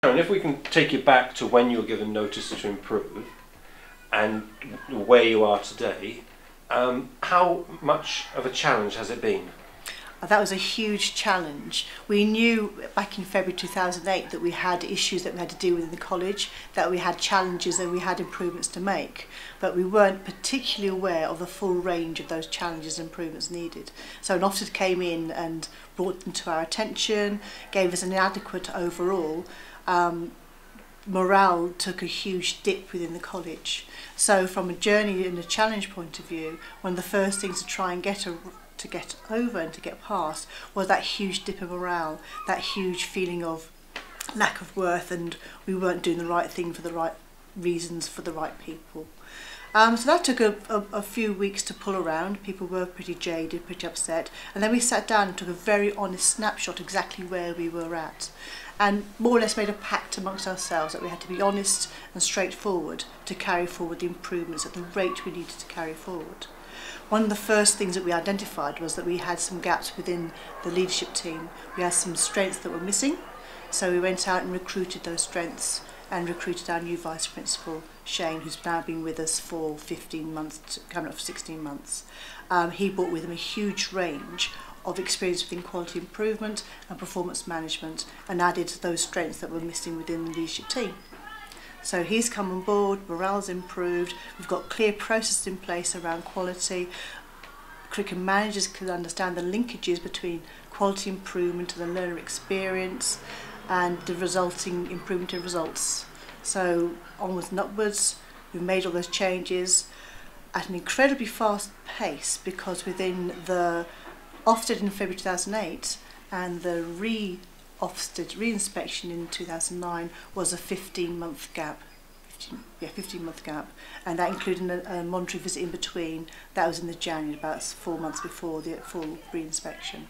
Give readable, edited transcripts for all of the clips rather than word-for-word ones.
And if we can take you back to when you were given notice to improve and where you are today, how much of a challenge has it been? That was a huge challenge. We knew back in February 2008 that we had issues that we had to deal with in the college, that we had challenges and we had improvements to make, but we weren't particularly aware of the full range of those challenges and improvements needed. So an Ofsted came in and brought them to our attention, gave us an inadequate overall. Morale took a huge dip within the college. So from a journey and a challenge point of view, one of the first things to try and get over and to get past was that huge dip of morale, that huge feeling of lack of worth, and we weren't doing the right thing for the right reasons for the right people. So that took a few weeks to pull around. People were pretty jaded, pretty upset, and then we sat down and took a very honest snapshot exactly where we were at, and more or less made a pact amongst ourselves that we had to be honest and straightforward to carry forward the improvements at the rate we needed to carry forward. One of the first things that we identified was that we had some gaps within the leadership team. We had some strengths that were missing, so we went out and recruited those strengths and recruited our new Vice Principal, Shane, who's now been with us for 15 months, coming up for 16 months. He brought with him a huge range of experience within quality improvement and performance management, and added those strengths that were missing within the leadership team. So he's come on board, morale's improved, we've got clear processes in place around quality. Curriculum managers can understand the linkages between quality improvement and the learner experience and the resulting improvement in results. So onwards and upwards, we've made all those changes at an incredibly fast pace, because within the Ofsted in February 2008 and the Ofsted re-inspection in 2009 was a 15-month gap. 15-month gap, and that included a monetary visit in between. That was in the January, about 4 months before the full re-inspection.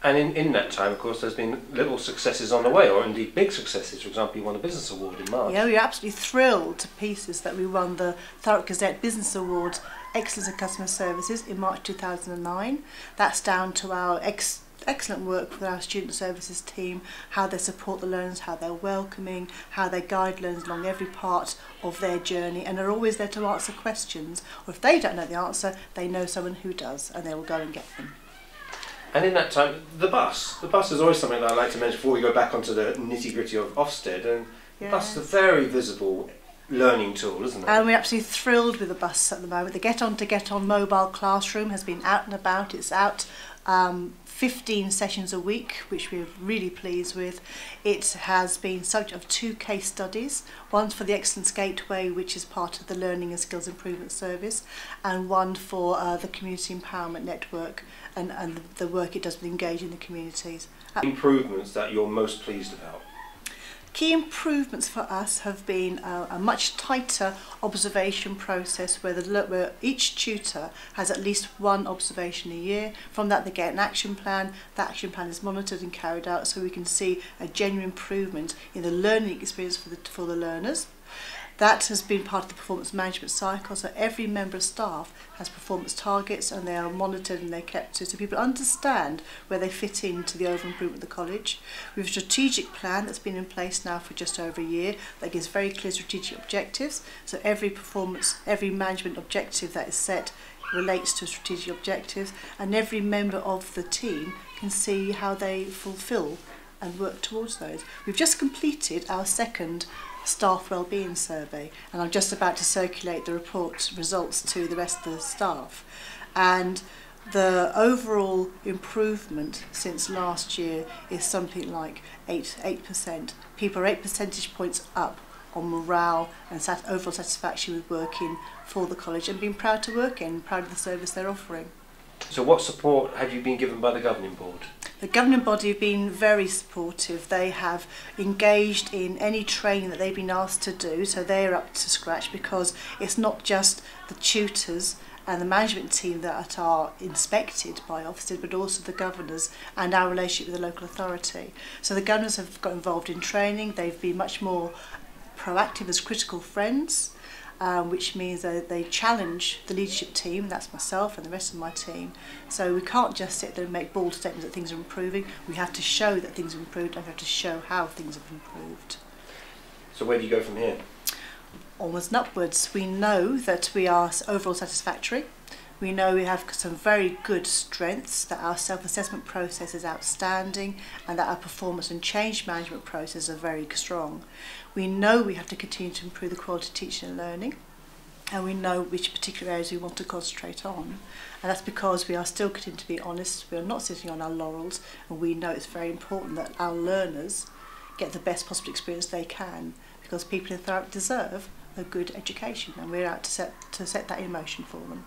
And in that time, of course, there's been little successes on the way, or indeed big successes. For example, you won a business award in March. Yeah, we were absolutely thrilled to pieces that we won the Thurrock Gazette Business Award Excellence in Customer Services in March 2009. That's down to our excellent work with our student services team, how they support the learners, how they're welcoming, how they guide learners along every part of their journey, and are always there to answer questions, or if they don't know the answer, they know someone who does, and they will go and get them. And in that time, the bus is always something that I like to mention before we go back onto the nitty-gritty of Ofsted, and the bus is a very visible learning tool, isn't it? And we're absolutely thrilled with the bus at the moment. The Get On mobile classroom has been out and about. It's out 15 sessions a week, which we're really pleased with. It has been subject of 2 case studies, one for the Excellence Gateway, which is part of the Learning and Skills Improvement Service, and one for the Community Empowerment Network and the work it does with engaging the communities. Improvements that you're most pleased about? Key improvements for us have been a much tighter observation process where each tutor has at least 1 observation a year. From that they get an action plan. That action plan is monitored and carried out, so we can see a genuine improvement in the learning experience for the learners. That has been part of the performance management cycle, so every member of staff has performance targets and they are monitored and they're kept to, so people understand where they fit into the overall improvement of the college. We have a strategic plan that's been in place now for just over a year that gives very clear strategic objectives, so every management objective that is set relates to strategic objectives, and every member of the team can see how they fulfil and work towards those. We've just completed our second staff wellbeing survey, and I'm just about to circulate the report results to the rest of the staff, and the overall improvement since last year is something like 8%. People are 8 percentage points up on morale and overall satisfaction with working for the college and being proud to work in, proud of the service they're offering. So what support have you been given by the governing board? The governing body have been very supportive. They have engaged in any training that they've been asked to do, so they're up to scratch, because it's not just the tutors and the management team that are inspected by Ofsted, but also the governors and our relationship with the local authority. So the governors have got involved in training. They've been much more proactive as critical friends. which means that they challenge the leadership team, that's myself and the rest of my team. So we can't just sit there and make bold statements that things are improving. We have to show that things have improved, and we have to show how things have improved. So where do you go from here? Onwards and upwards. We know that we are overall satisfactory. We know we have some very good strengths, that our self-assessment process is outstanding, and that our performance and change management processes are very strong. We know we have to continue to improve the quality of teaching and learning, and we know which particular areas we want to concentrate on. And that's because we are still continuing to be honest, we are not sitting on our laurels, and we know it's very important that our learners get the best possible experience they can, because people in Thurrock deserve a good education, and we're out to set that in motion for them.